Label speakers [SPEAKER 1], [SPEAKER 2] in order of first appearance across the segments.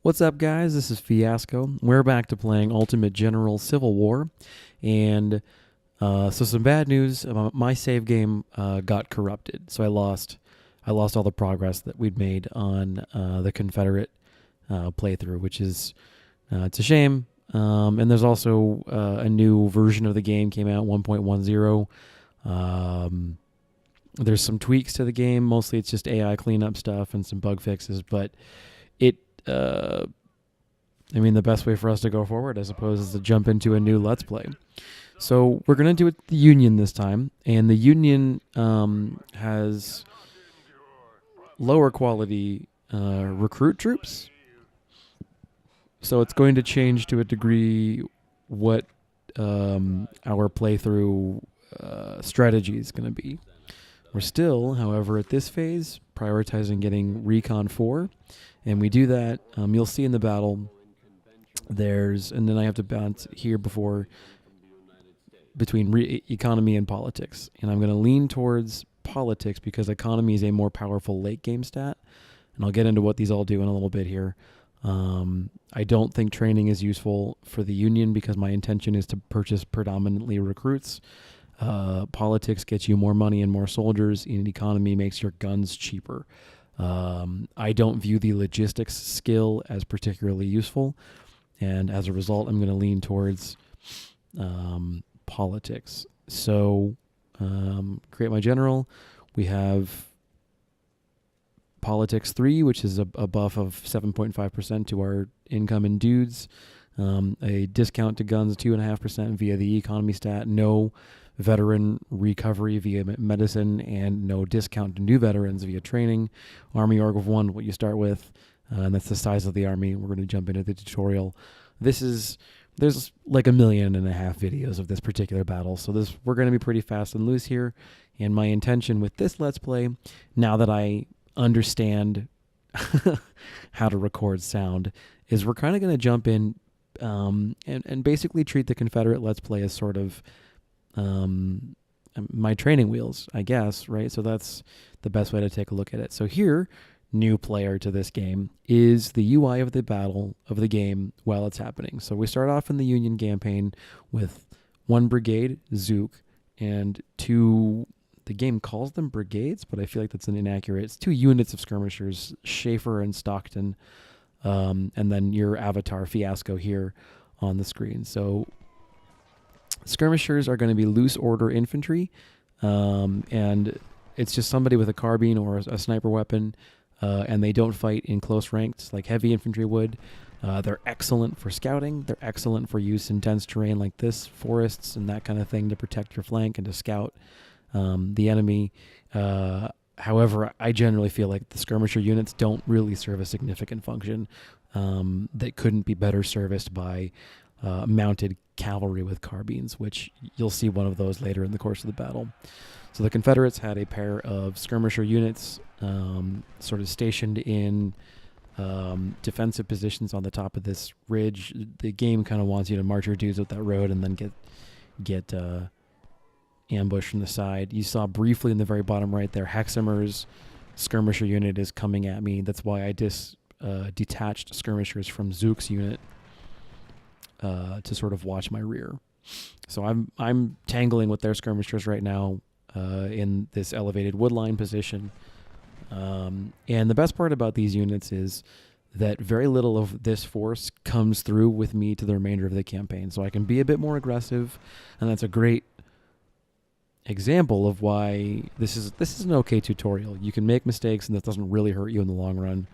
[SPEAKER 1] What's up, guys? This is Fiasco. We're back to playing Ultimate General Civil War, and so some bad news. My save game got corrupted, so I lost all the progress that we'd made on the Confederate playthrough, which is it's a shame. And there's also a new version of the game came out, 1.10. There's some tweaks to the game. Mostly, it's just AI cleanup stuff and some bug fixes, but it the best way for us to go forward, I suppose, is to jump into a new Let's Play. So we're going to do it the Union this time, and the Union has lower quality recruit troops. So it's going to change to a degree what our playthrough strategy is going to be. We're still, however, at this phase, prioritizing getting Recon 4. And we do that, you'll see in the battle, and then I have to bounce here between economy and politics. And I'm going to lean towards politics because economy is a more powerful late game stat. And I'll get into what these all do in a little bit here. I don't think training is useful for the Union because my intention is to purchase predominantly recruits. Politics gets you more money and more soldiers, and economy makes your guns cheaper. I don't view the logistics skill as particularly useful, and as a result, I'm going to lean towards politics. So, create my general. We have politics 3, which is a buff of 7.5% to our income in dudes, a discount to guns 2.5% via the economy stat, no veteran recovery via medicine, and no discount to new veterans via training. Army org of 1, what you start with, and that's the size of the army. We're going to jump into the tutorial. There's like 1.5 million videos of this particular battle, so we're going to be pretty fast and loose here. And my intention with this Let's Play, now that I understand how to record sound, is we're kind of going to jump in and basically treat the Confederate Let's Play as sort of my training wheels, I guess, right? So that's the best way to take a look at it. So here, new player to this game, is the UI of the battle of the game while it's happening. So we start off in the Union campaign with 1 brigade, Zook, and 2, the game calls them brigades, but I feel like that's an inaccurate. It's 2 units of skirmishers, Schaefer and Stockton, and then your avatar, Fiasco, here on the screen. So skirmishers are going to be loose order infantry, and it's just somebody with a carbine or a sniper weapon, and they don't fight in close ranks like heavy infantry would. They're excellent for scouting. They're excellent for use in dense terrain like this, forests and that kind of thing, to protect your flank and to scout the enemy. However, I generally feel like the skirmisher units don't really serve a significant function that couldn't be better serviced by mounted cavalry with carbines, which you'll see one of those later in the course of the battle. So the Confederates had a pair of skirmisher units sort of stationed in defensive positions on the top of this ridge. The game kind of wants you to march your dudes up that road and then get ambushed from the side. You saw briefly in the very bottom right there, Hexamer's skirmisher unit is coming at me. That's why I detached skirmishers from Zook's unit to sort of watch my rear. So I'm tangling with their skirmishers right now in this elevated woodline position. And the best part about these units is that very little of this force comes through with me to the remainder of the campaign. So I can be a bit more aggressive, and that's a great example of why this is an okay tutorial. You can make mistakes, and that doesn't really hurt you in the long run.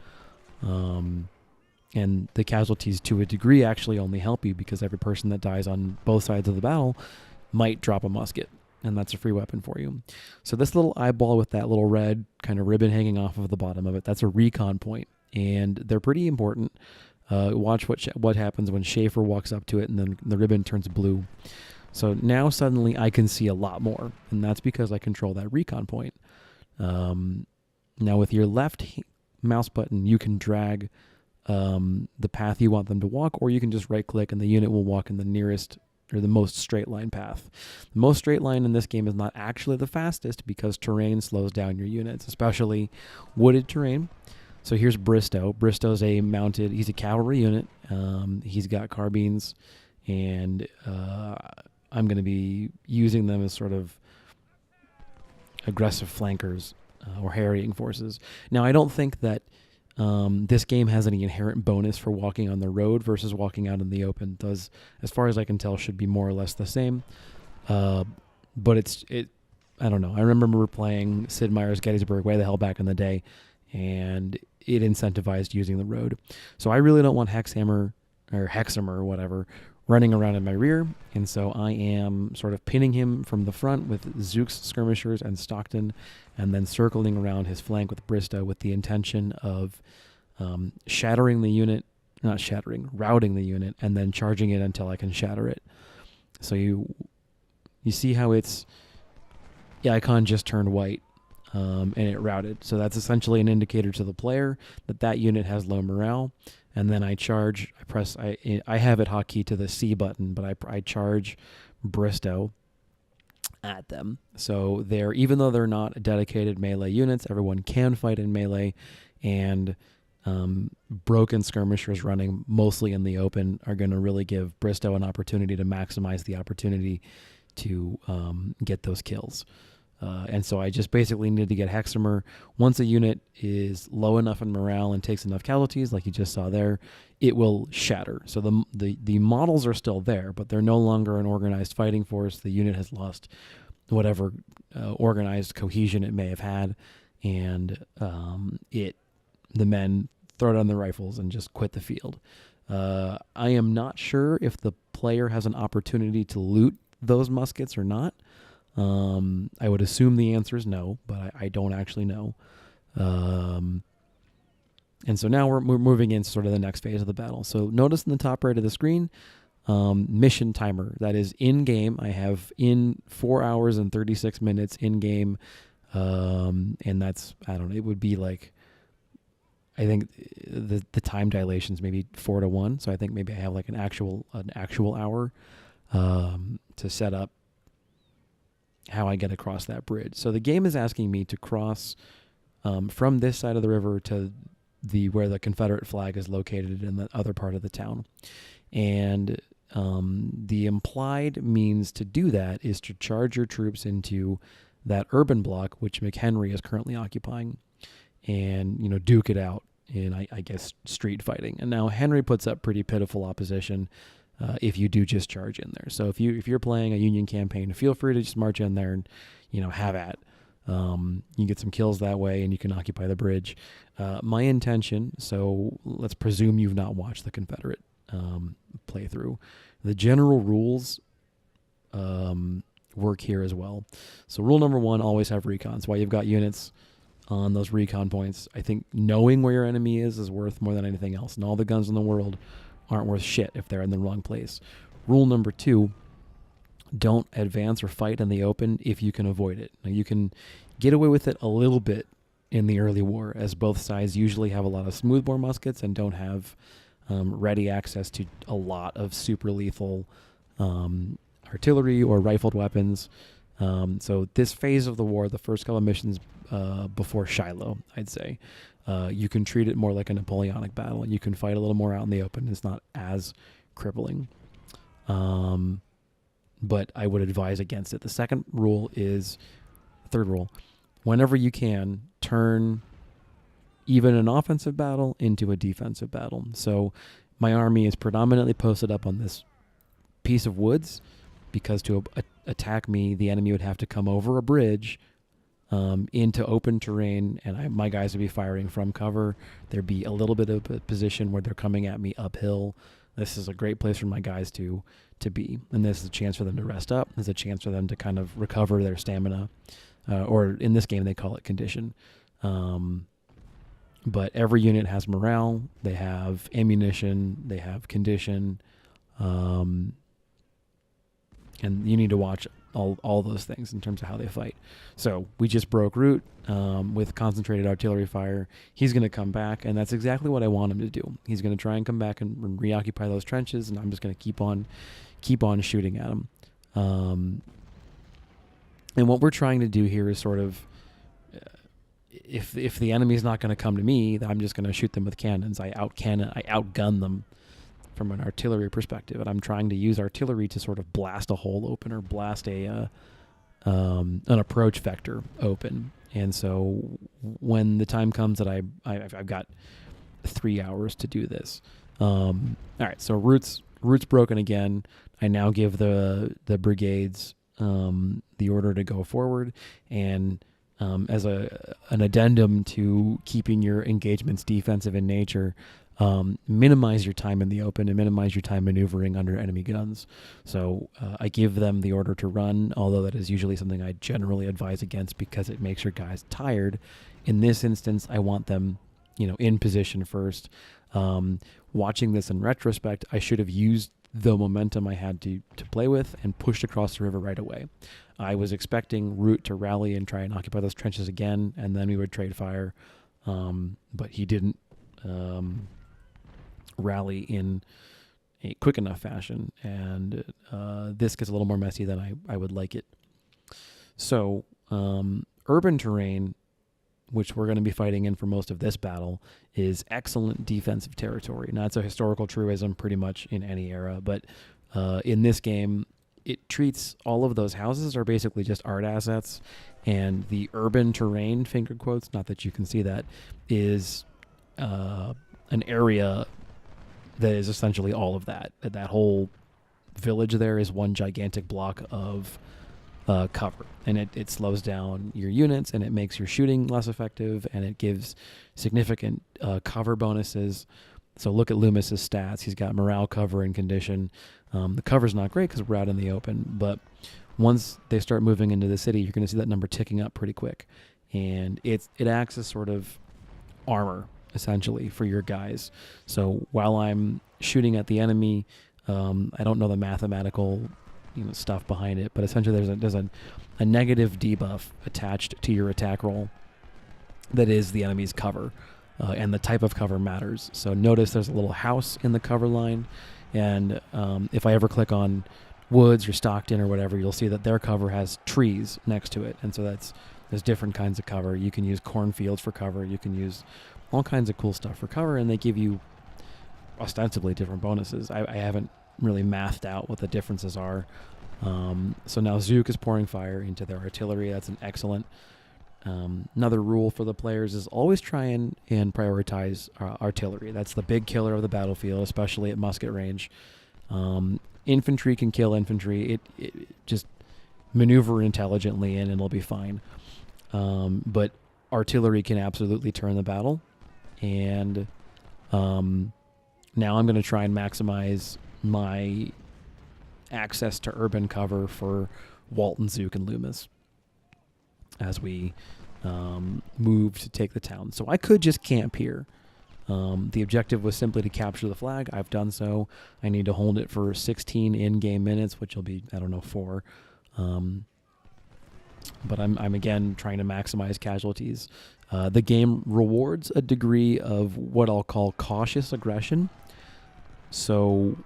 [SPEAKER 1] And the casualties, to a degree, actually only help you because every person that dies on both sides of the battle might drop a musket, and that's a free weapon for you. So this little eyeball with that little red kind of ribbon hanging off of the bottom of it, that's a recon point, and they're pretty important. Watch what happens when Schaefer walks up to it, and then the ribbon turns blue. So now suddenly I can see a lot more, and that's because I control that recon point. Now with your left mouse button, you can drag the path you want them to walk, or you can just right click and the unit will walk in the nearest or the most straight line path. The most straight line in this game is not actually the fastest because terrain slows down your units, especially wooded terrain. So here's Bristow. Bristow's he's a cavalry unit. He's got carbines, and I'm going to be using them as sort of aggressive flankers or harrying forces. Now, I don't think that this game has any inherent bonus for walking on the road versus walking out in the open. Does, as far as I can tell, should be more or less the same. But I don't know. I remember playing Sid Meier's Gettysburg way the hell back in the day, and it incentivized using the road. So I really don't want Hexhammer or whatever running around in my rear, and so I am sort of pinning him from the front with Zook's skirmishers and Stockton, and then circling around his flank with Bristow with the intention of routing the unit, and then charging it until I can shatter it. So you see how the icon just turned white, and it routed. So that's essentially an indicator to the player that unit has low morale. And then I charge. I have it hotkey to the C button, but I charge Bristow at them. So even though they're not dedicated melee units, everyone can fight in melee, and broken skirmishers running mostly in the open are going to really give Bristow an opportunity to maximize the opportunity to get those kills. And so I just basically need to get Hexhammer. Once a unit is low enough in morale and takes enough casualties, like you just saw there, it will shatter. So the models are still there, but they're no longer an organized fighting force. The unit has lost whatever organized cohesion it may have had, and the men throw down their rifles and just quit the field. I am not sure if the player has an opportunity to loot those muskets or not. I would assume the answer is no, but I don't actually know. And so now we're moving into sort of the next phase of the battle. So notice in the top right of the screen, mission timer. That is in game. I have in 4 hours and 36 minutes in game. And that's, I don't know, it would be like, I think the time dilation is maybe 4-1. So I think maybe I have like an actual hour, to set up how I get across that bridge. So the game is asking me to cross from this side of the river to where the Confederate flag is located in the other part of the town. And the implied means to do that is to charge your troops into that urban block, which McHenry is currently occupying, and, duke it out in, I guess, street fighting. And now Henry puts up pretty pitiful opposition if you do just charge in there. So if you're playing a Union campaign, feel free to just march in there and, have at. You get some kills that way, and you can occupy the bridge. My intention, so let's presume you've not watched the Confederate playthrough. The general rules work here as well. So rule number 1, always have recons. While you've got units on those recon points, I think knowing where your enemy is worth more than anything else. And all the guns in the world aren't worth shit if they're in the wrong place. Rule number 2, don't advance or fight in the open if you can avoid it. Now, you can get away with it a little bit in the early war, as both sides usually have a lot of smoothbore muskets and don't have ready access to a lot of super lethal artillery or rifled weapons. So this phase of the war, the first couple of missions before Shiloh, I'd say, you can treat it more like a Napoleonic battle. You can fight a little more out in the open. It's not as crippling. But I would advise against it. The third rule, whenever you can, turn even an offensive battle into a defensive battle. So my army is predominantly posted up on this piece of woods, because to attack me, the enemy would have to come over a bridge into open terrain, and my guys would be firing from cover. There'd be a little bit of a position where they're coming at me uphill. This is a great place for my guys to be, and this is a chance for them to rest up. There's a chance for them to kind of recover their stamina, or in this game they call it condition. But every unit has morale, they have ammunition, they have condition, and you need to watch all those things in terms of how they fight. So we just broke route with concentrated artillery fire. He's going to come back, and that's exactly what I want him to do. He's going to try and come back and reoccupy those trenches, and I'm just going to keep on shooting at him. And what we're trying to do here is sort of if the enemy's not going to come to me, I'm just going to shoot them with cannons. I outgun them from an artillery perspective, and I'm trying to use artillery to sort of blast a hole open or blast an approach vector open. And so when the time comes that I've got 3 hours to do this. All right, so routes broken again. I now give the brigades the order to go forward, and as an addendum to keeping your engagements defensive in nature, minimize your time in the open and minimize your time maneuvering under enemy guns. So I give them the order to run, although that is usually something I generally advise against because it makes your guys tired. In this instance, I want them, in position first. Watching this in retrospect, I should have used the momentum I had to play with and pushed across the river right away. I was expecting Root to rally and try and occupy those trenches again, and then we would trade fire. But he didn't rally in a quick enough fashion, and this gets a little more messy than I would like it. So urban terrain, which we're going to be fighting in for most of this battle, is excellent defensive territory. Now, it's a historical truism pretty much in any era, but in this game, it treats all of those houses are basically just art assets, and the urban terrain, finger quotes, not that you can see that, is an area that is essentially all of that. That whole village there is one gigantic block of cover, and it slows down your units, and it makes your shooting less effective, and it gives significant cover bonuses. So look at Loomis's stats. He's got morale, cover, and condition. The cover's not great because we're out in the open, but once they start moving into the city, you're going to see that number ticking up pretty quick, and it acts as sort of armor essentially for your guys. So while I'm shooting at the enemy, I don't know the mathematical stuff behind it, but essentially there's a negative debuff attached to your attack roll that is the enemy's cover, and the type of cover matters. So notice there's a little house in the cover line, and if I ever click on Woods or Stockton or whatever, you'll see that their cover has trees next to it, and so there's different kinds of cover. You can use cornfields for cover, you can use all kinds of cool stuff for cover, and they give you ostensibly different bonuses. I haven't really mathed out what the differences are. So now Zook is pouring fire into their artillery. That's an excellent. Another rule for the players is always try and prioritize artillery. That's the big killer of the battlefield, especially at musket range. Infantry can kill infantry. It just maneuver intelligently and it'll be fine. But artillery can absolutely turn the battle. And now I'm going to try and maximize my access to urban cover for Walton, Zook, and Loomis as we move to take the town. So I could just camp here. The objective was simply to capture the flag. I've done so. I need to hold it for 16 in-game minutes, which will be, 4. But I'm again trying to maximize casualties. The game rewards a degree of what I'll call cautious aggression. So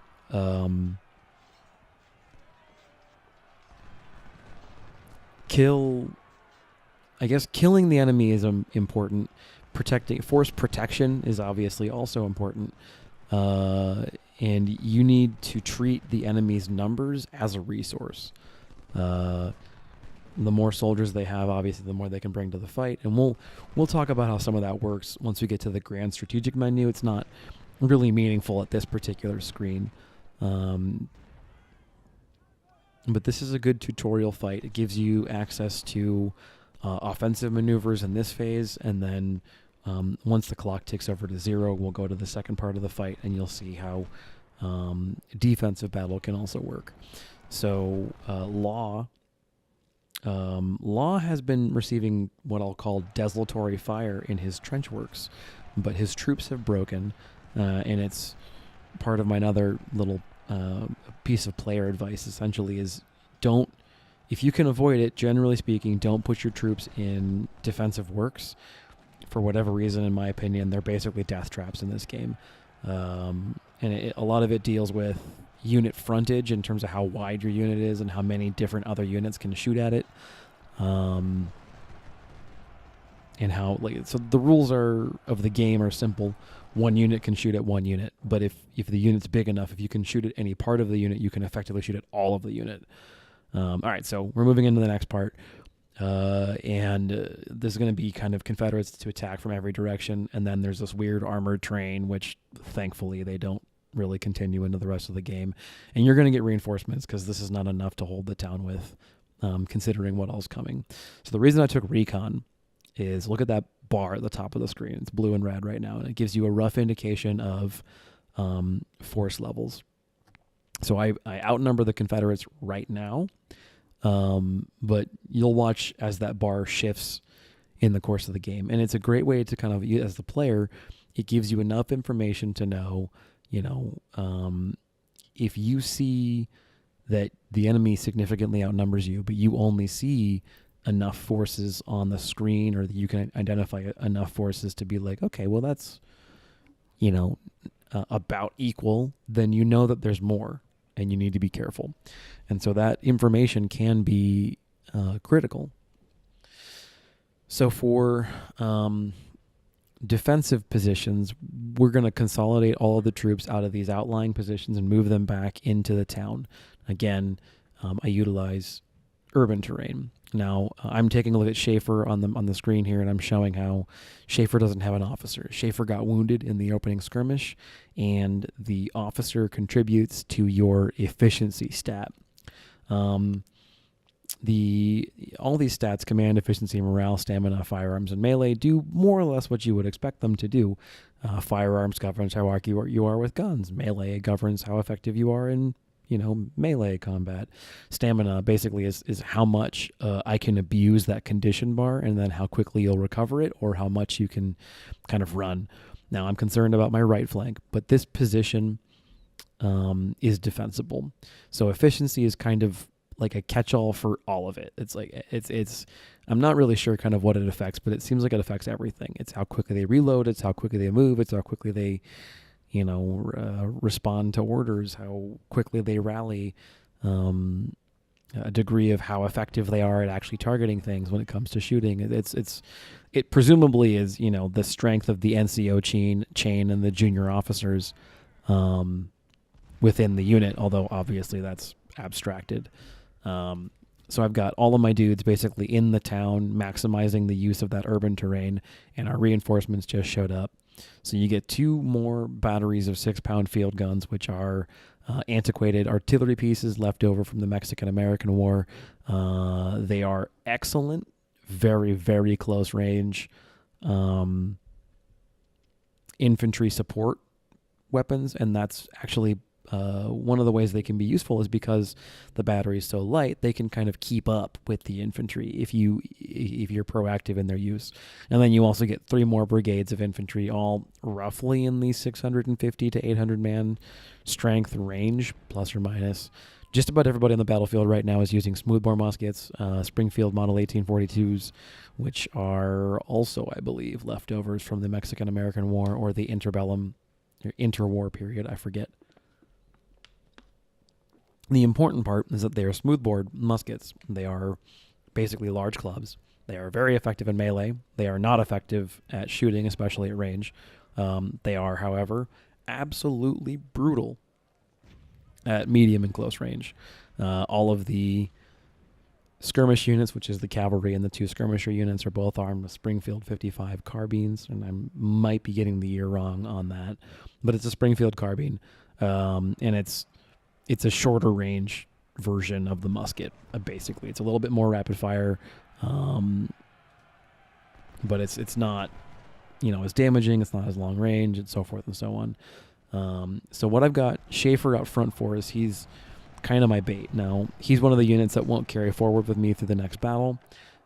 [SPEAKER 1] killing the enemy is important. Force protection is obviously also important. And you need to treat the enemy's numbers as a resource. The more soldiers they have, obviously, the more they can bring to the fight. And we'll talk about how some of that works once we get to the grand strategic menu. It's not really meaningful at this particular screen. But this is a good tutorial fight. It gives you access to offensive maneuvers in this phase, and then once the clock ticks over to 0, we'll go to the second part of the fight, and you'll see how defensive battle can also work. So Law has been receiving what I'll call desultory fire in his trench works, but his troops have broken, and it's part of my other little piece of player advice essentially is if you can avoid it, generally speaking, don't put your troops in defensive works. For whatever reason, in my opinion, they're basically death traps in this game. And a lot of it deals with unit frontage in terms of how wide your unit is and how many different other units can shoot at it. and how so the rules of the game are simple. One unit can shoot at one unit, but if the unit's big enough, if you can shoot at any part of the unit, you can effectively shoot at all of the unit. All right, so we're moving into the next part, and there's going to be kind of Confederates to attack from every direction, and then there's this weird armored train, which thankfully they don't really continue into the rest of the game, and you're going to get reinforcements because this is not enough to hold the town with, considering what else coming. So the reason I took recon is look at that bar at the top of the screen. It's blue and red right now, and it gives you a rough indication of force levels. So I outnumber the Confederates right now, but you'll watch as that bar shifts in the course of the game. And it's a great way to kind of, as the player, it gives you enough information to know, if you see that the enemy significantly outnumbers you, but you only see enough forces on the screen, or that you can identify enough forces to be like, okay, well, that's, about equal, then you know that there's more and you need to be careful. And so that information can be critical. So for defensive positions, we're going to consolidate all of the troops out of these outlying positions and move them back into the town. Again, I utilize urban terrain. Now, I'm taking a look at Schaefer on the screen here, and I'm showing how Schaefer doesn't have an officer. Schaefer got wounded in the opening skirmish, and the officer contributes to your efficiency stat. All these stats, command, efficiency, morale, stamina, firearms, and melee, do more or less what you would expect them to do. Firearms governs how accurate you are with guns. Melee governs how effective you are in melee combat. Stamina basically is how much I can abuse that condition bar, and then how quickly you'll recover it, or how much you can kind of run. Now, I'm concerned about my right flank, but this position is defensible. So efficiency is kind of like a catch-all for all of it. It's like it's I'm not really sure kind of what it affects, but it seems like it affects everything. It's how quickly they reload, it's how quickly they move, it's how quickly they respond to orders, how quickly they rally, a degree of how effective they are at actually targeting things when it comes to shooting. It presumably is, the strength of the NCO chain and the junior officers within the unit, although obviously that's abstracted. So I've got all of my dudes basically in the town, maximizing the use of that urban terrain, and our reinforcements just showed up. So you get 2 more batteries of 6-pound field guns, which are antiquated artillery pieces left over from the Mexican-American War. They are excellent, very, very close range infantry support weapons, and that's actually one of the ways they can be useful is because the battery is so light, they can kind of keep up with the infantry if you're proactive in their use. And then you also get 3 more brigades of infantry, all roughly in the 650 to 800 man strength range, plus or minus. Just about everybody on the battlefield right now is using smoothbore muskets, Springfield Model 1842s, which are also, I believe, leftovers from the Mexican-American War or the interbellum, or interwar period, I forget. The important part is that they are smoothbore muskets. They are basically large clubs. They are very effective in melee. They are not effective at shooting, especially at range. They are, however, absolutely brutal at medium and close range. All of the skirmish units, which is the cavalry and the 2 skirmisher units, are both armed with Springfield 55 carbines, and I might be getting the year wrong on that, but it's a Springfield carbine, and it's a shorter range version of the musket, basically. It's a little bit more rapid fire, but it's not, as damaging. It's not as long range, and so forth and so on. So what I've got Schaefer out front for is he's kind of my bait. Now, he's one of the units that won't carry forward with me through the next battle,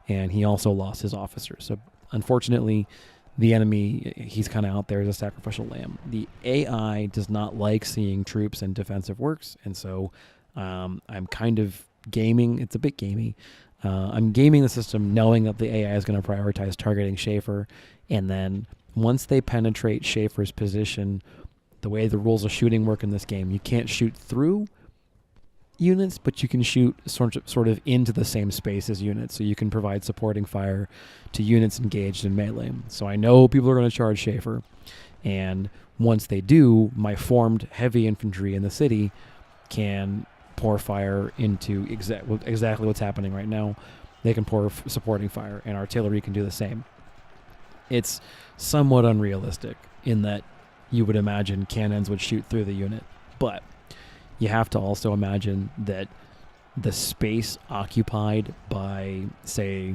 [SPEAKER 1] and he also lost his officer. So unfortunately, the enemy, he's kind of out there as a sacrificial lamb. The AI does not like seeing troops in defensive works, and so I'm kind of gaming. It's a bit gamey. I'm gaming the system knowing that the AI is going to prioritize targeting Schaefer, and then once they penetrate Schaefer's position, the way the rules of shooting work in this game, you can't shoot through. units, but you can shoot sort of into the same space as units, so you can provide supporting fire to units engaged in melee. So I know people are going to charge Schaefer, and once they do, my formed heavy infantry in the city can pour fire into exactly what's happening right now. They can pour supporting fire, and artillery can do the same. It's somewhat unrealistic in that you would imagine cannons would shoot through the unit, but you have to also imagine that the space occupied by, say,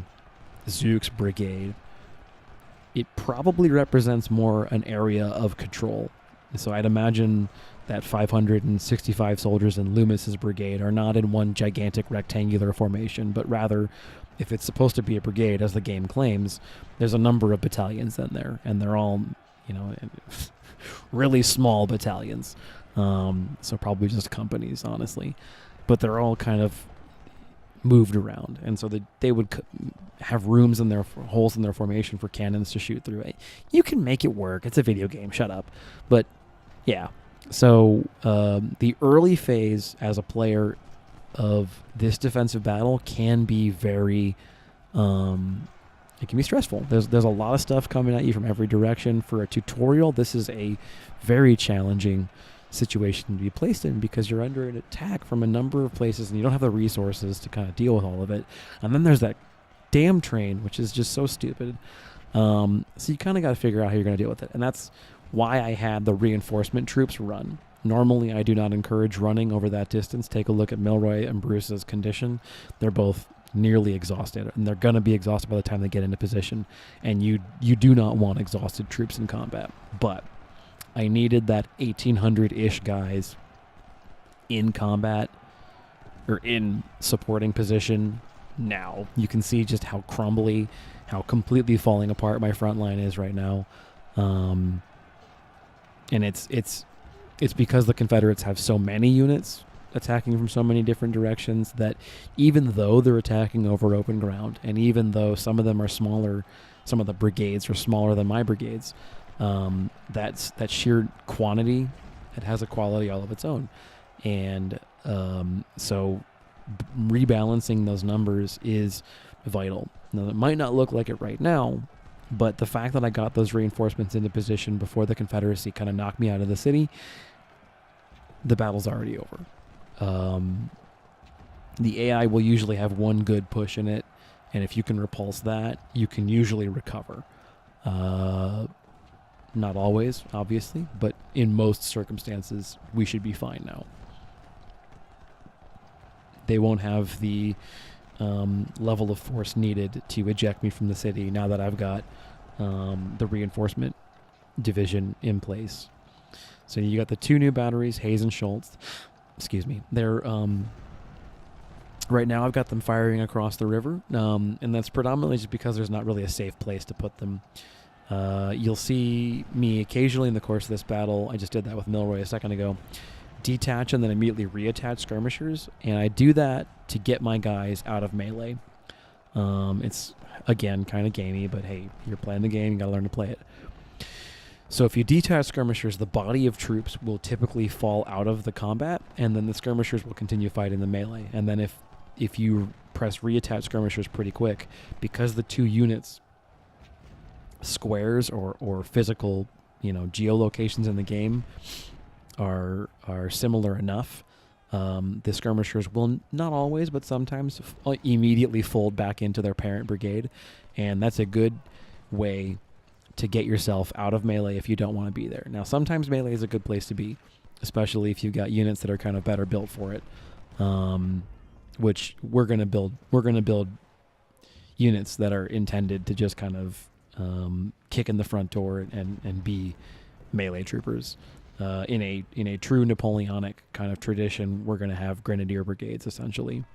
[SPEAKER 1] Zook's brigade, it probably represents more an area of control. So I'd imagine that 565 soldiers in Loomis's brigade are not in one gigantic rectangular formation, but rather, if it's supposed to be a brigade, as the game claims, there's a number of battalions in there, and they're all, really small battalions. So probably just companies, honestly. But they're all kind of moved around, and so they would have rooms in their holes in their formation for cannons to shoot through. You can make it work. It's a video game. Shut up. But yeah. So the early phase as a player of this defensive battle can be very, it can be stressful. There's a lot of stuff coming at you from every direction. For a tutorial, this is a very challenging situation to be placed in, because you're under an attack from a number of places and you don't have the resources to kind of deal with all of it. And then there's that damn train, which is just so stupid. So you kind of got to figure out how you're going to deal with it. And that's why I had the reinforcement troops run. Normally, I do not encourage running over that distance. Take a look at Milroy and Bruce's condition. They're both nearly exhausted, and they're going to be exhausted by the time they get into position. And you do not want exhausted troops in combat. But I needed that 1,800-ish guys in combat, or in supporting position now. You can see just how crumbly, how completely falling apart my front line is right now. And it's because the Confederates have so many units attacking from so many different directions that even though they're attacking over open ground, and even though some of them are smaller, some of the brigades are smaller than my brigades, that sheer quantity, it has a quality all of its own. And so rebalancing those numbers is vital. Now, it might not look like it right now, but the fact that I got those reinforcements into position before the Confederacy kind of knocked me out of the city, the battle's already over. The AI will usually have one good push in it, and if you can repulse that, you can usually recover. Not always, obviously, but in most circumstances, we should be fine now. They won't have the level of force needed to eject me from the city now that I've got the reinforcement division in place. So you got the two new batteries, Hayes and Schultz. Excuse me. They're right now I've got them firing across the river, and that's predominantly just because there's not really a safe place to put them. You'll see me occasionally in the course of this battle, I just did that with Milroy a second ago, detach and then immediately reattach skirmishers, and I do that to get my guys out of melee. It's, again, kind of gamey, but hey, you're playing the game, you gotta learn to play it. So if you detach skirmishers, the body of troops will typically fall out of the combat, and then the skirmishers will continue fighting the melee. And then if you press reattach skirmishers pretty quick, because the two units squares or physical, geolocations in the game are similar enough, the skirmishers will not always, but sometimes immediately fold back into their parent brigade, and that's a good way to get yourself out of melee if you don't want to be there. Now, sometimes melee is a good place to be, especially if you've got units that are kind of better built for it, which we're gonna build units that are intended to just kind of kick in the front door and be melee troopers. In a true Napoleonic kind of tradition, we're going to have grenadier brigades essentially.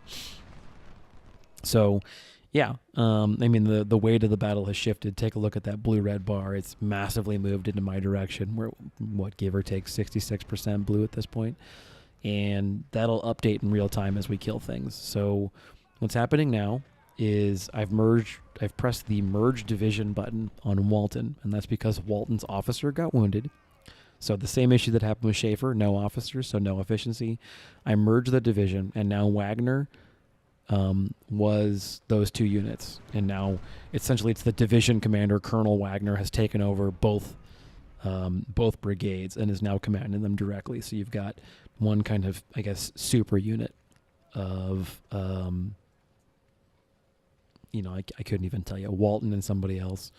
[SPEAKER 1] So, yeah, the weight of the battle has shifted. Take a look at that blue-red bar. It's massively moved into my direction. We're, give or take 66% blue at this point, and that'll update in real time as we kill things. So, what's happening now is I've pressed the merge division button on Walton, and that's because Walton's officer got wounded. So the same issue that happened with Schaefer, no officers, so no efficiency. I merged the division, and now Wagner was those two units, and now essentially it's the division commander, Colonel Wagner, has taken over both brigades and is now commanding them directly. So you've got one kind of, I guess, super unit of, I couldn't even tell you, Walton and somebody else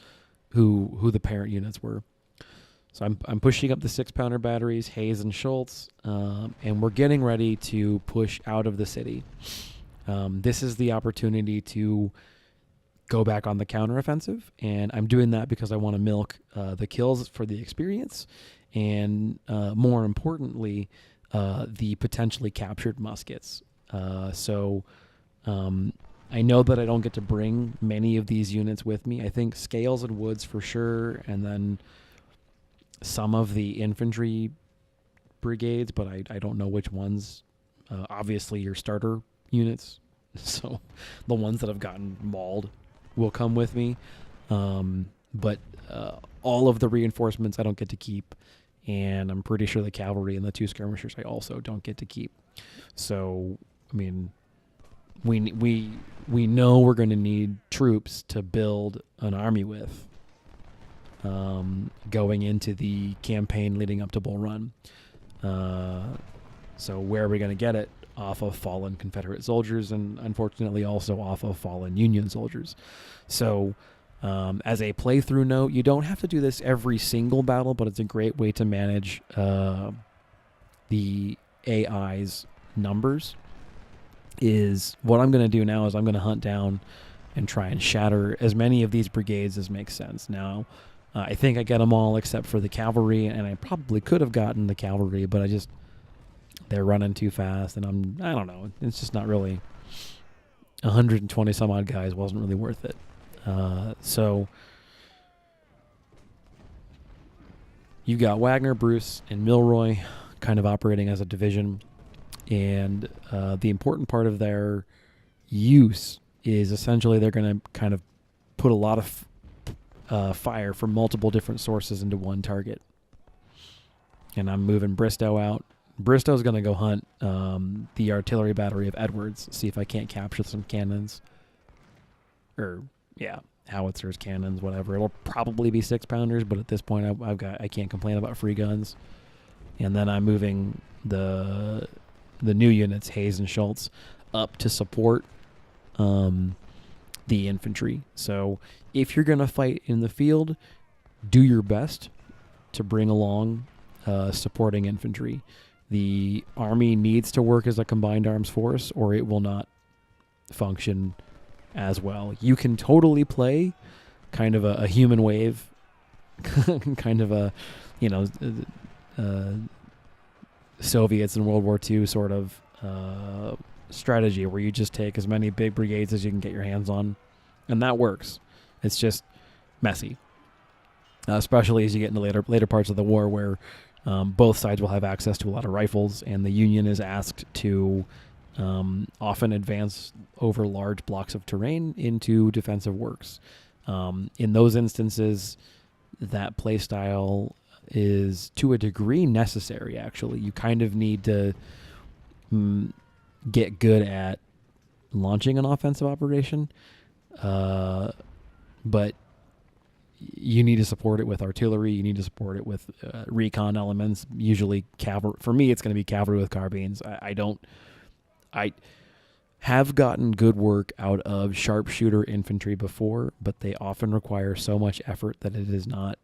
[SPEAKER 1] who the parent units were. So I'm pushing up the 6-pounder batteries, Hayes and Schultz, and we're getting ready to push out of the city. This is the opportunity to go back on the counteroffensive, and I'm doing that because I want to milk the kills for the experience, and more importantly, the potentially captured muskets. So I know that I don't get to bring many of these units with me. I think Scales and Woods for sure, and then some of the infantry brigades, but I don't know which ones. Obviously, your starter units, so the ones that have gotten mauled will come with me. But all of the reinforcements I don't get to keep, and I'm pretty sure the cavalry and the 2 skirmishers I also don't get to keep. So, I mean, we know we're going to need troops to build an army with. Going into the campaign leading up to Bull Run. So where are we going to get it? Off of fallen Confederate soldiers, and unfortunately also off of fallen Union soldiers. So as a playthrough note, you don't have to do this every single battle, but it's a great way to manage the AI's numbers. Is what I'm going to do now is I'm going to hunt down and try and shatter as many of these brigades as makes sense. Now, I think I get them all except for the cavalry, and I probably could have gotten the cavalry, but they're running too fast, and I don't know. It's just not really 120 some odd guys wasn't really worth it. So you got Wagner, Bruce, and Milroy kind of operating as a division, and the important part of their use is essentially they're going to kind of put a lot of fire from multiple different sources into one target. And I'm moving Bristow out. Bristow's going to go hunt the artillery battery of Edwards, see if I can't capture some cannons. Howitzers, cannons, whatever. It'll probably be 6-pounders, but at this point I can't complain about free guns. And then I'm moving the new units, Hayes and Schultz, up to support the infantry. So if you're going to fight in the field, do your best to bring along supporting infantry. The army needs to work as a combined arms force, or it will not function as well. You can totally play kind of a human wave, kind of a, Soviets in World War II sort of strategy where you just take as many big brigades as you can get your hands on, and that works. It's just messy, especially as you get into later parts of the war where both sides will have access to a lot of rifles, and the Union is asked to often advance over large blocks of terrain into defensive works. In those instances, that play style is to a degree necessary, actually. You kind of need to get good at launching an offensive operation, but you need to support it with artillery. You need to support it with recon elements, usually cavalry. For me, it's going to be cavalry with carbines. I have gotten good work out of sharpshooter infantry before, but they often require so much effort that it is not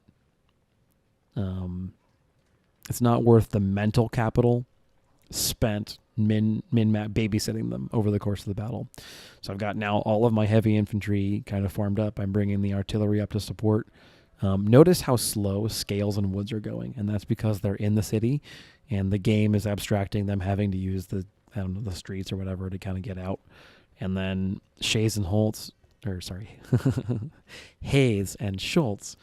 [SPEAKER 1] it's not worth the mental capital spent min-map babysitting them over the course of the battle. So I've got now all of my heavy infantry kind of formed up. I'm bringing the artillery up to support. Notice how slow Scales and Woods are going, and that's because they're in the city, and the game is abstracting them having to use the streets or whatever to kind of get out. And then Hayes and Schultz,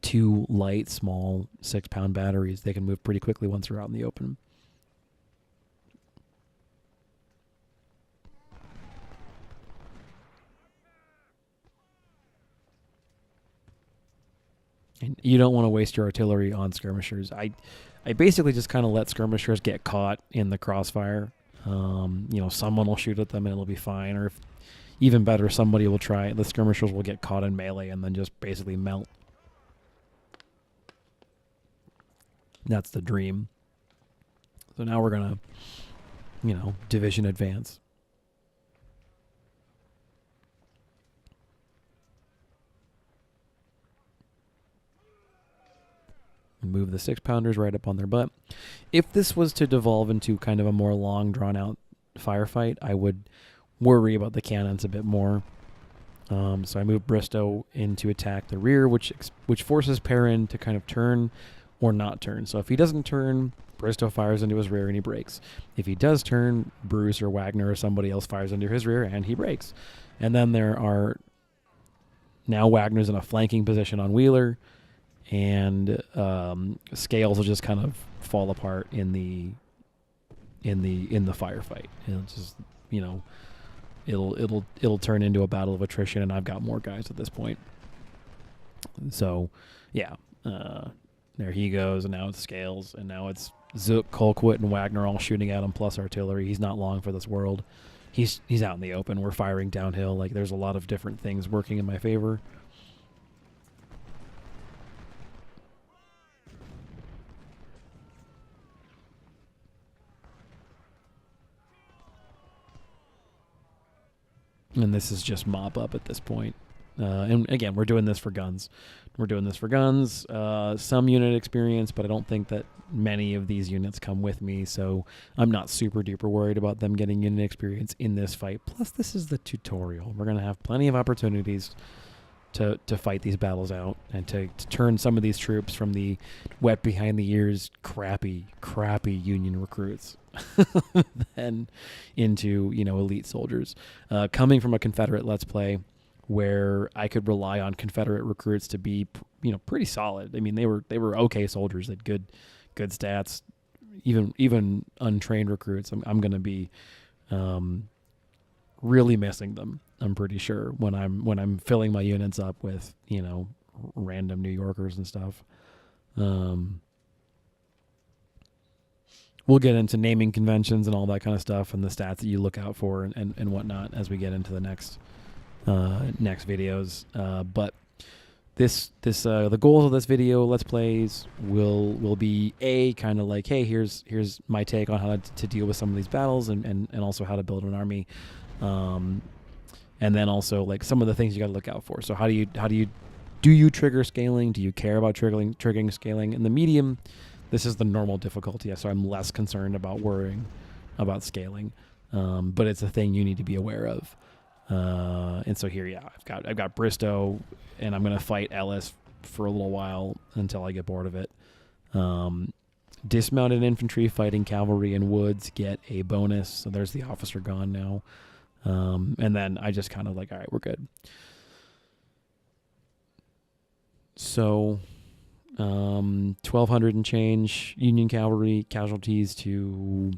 [SPEAKER 1] two light, small 6-pound batteries. They can move pretty quickly once they're out in the open. And you don't want to waste your artillery on skirmishers. I basically just kind of let skirmishers get caught in the crossfire. Someone will shoot at them and it'll be fine. Or if, even better, somebody will try. The skirmishers will get caught in melee and then just basically melt. That's the dream. So now we're going to, division advance. Move the 6-pounders right up on their butt. If this was to devolve into kind of a more long, drawn-out firefight, I would worry about the cannons a bit more. So I move Bristow in to attack the rear, which forces Perrin to kind of turn or not turn. So if he doesn't turn, Bristow fires into his rear and he breaks. If he does turn, Bruce or Wagner or somebody else fires into his rear and he breaks. And then now Wagner's in a flanking position on Wheeler, and Scales will just kind of fall apart in the firefight. It'll just it'll turn into a battle of attrition, and I've got more guys at this point. So yeah, there he goes, and now it's Scales, and now it's Zook, Colquitt, and Wagner all shooting at him plus artillery. He's not long for this world. He's out in the open. We're firing downhill. Like, there's a lot of different things working in my favor. And this is just mop up at this point. And again, we're doing this for guns. Some unit experience, but I don't think that many of these units come with me, so I'm not super duper worried about them getting unit experience in this fight. Plus, this is the tutorial. We're going to have plenty of opportunities to fight these battles out and to turn some of these troops from the wet behind the ears crappy Union recruits then into, elite soldiers. Coming from a Confederate Let's Play where I could rely on Confederate recruits to be, pretty solid. I mean, they were okay soldiers, they had good stats. Even untrained recruits, I'm going to be really missing them. I'm pretty sure when I'm filling my units up with random New Yorkers and stuff. We'll get into naming conventions and all that kind of stuff and the stats that you look out for and whatnot as we get into the next videos. But the goals of this video, Let's Plays, will be kind of like, hey, here's my take on how to deal with some of these battles and also how to build an army. And then also like some of the things you got to look out for. So how do you trigger scaling? Do you care about triggering scaling? In the medium, this is the normal difficulty, so I'm less concerned about worrying about scaling. But it's a thing you need to be aware of. And so here, I've got Bristow, and I'm gonna fight Ellis for a little while until I get bored of it. Dismounted infantry fighting cavalry in woods get a bonus, so there's the officer gone now. And then I just kind of like, all right, we're good. So 1,200 and change Union cavalry casualties to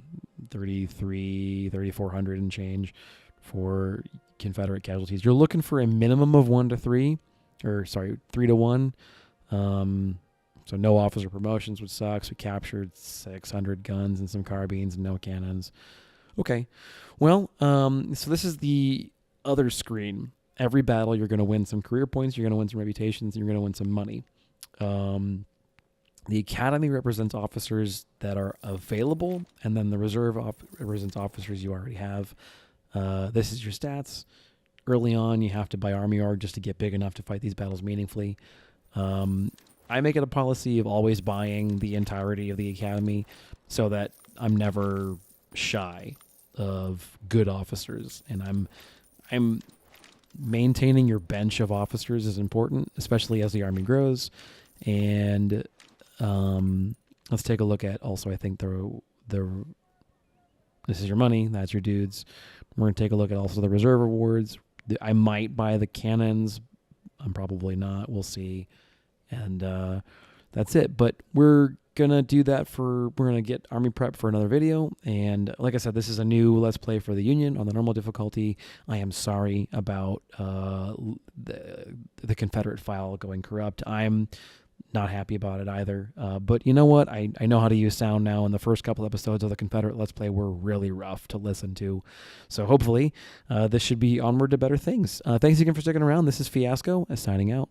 [SPEAKER 1] 3,400 and change for Confederate casualties. You're looking for a minimum of 3 to 1. So no officer promotions would suck. So we captured 600 guns and some carbines and no cannons. Okay. Well, so this is the other screen. Every battle, you're going to win some career points, you're going to win some reputations, and you're going to win some money. The academy represents officers that are available, and then the reserve represents officers you already have. This is your stats. Early on, you have to buy Army Org just to get big enough to fight these battles meaningfully. I make it a policy of always buying the entirety of the academy so that I'm never shy of good officers, and I'm maintaining your bench of officers is important, especially as the army grows. And let's take a look at also, I think this is your money, that's your dudes. We're going to take a look at also the reserve awards. I might buy the cannons. I'm probably not. We'll see. And that's it. But we're going to do that we're going to get Army Prep for another video. And like I said, this is a new Let's Play for the Union on the normal difficulty. I am sorry about the Confederate file going corrupt. I'm not happy about it either. But you know what? I know how to use sound now, and the first couple episodes of the Confederate Let's Play were really rough to listen to. So hopefully this should be onward to better things. Thanks again for sticking around. This is Fiasco, signing out.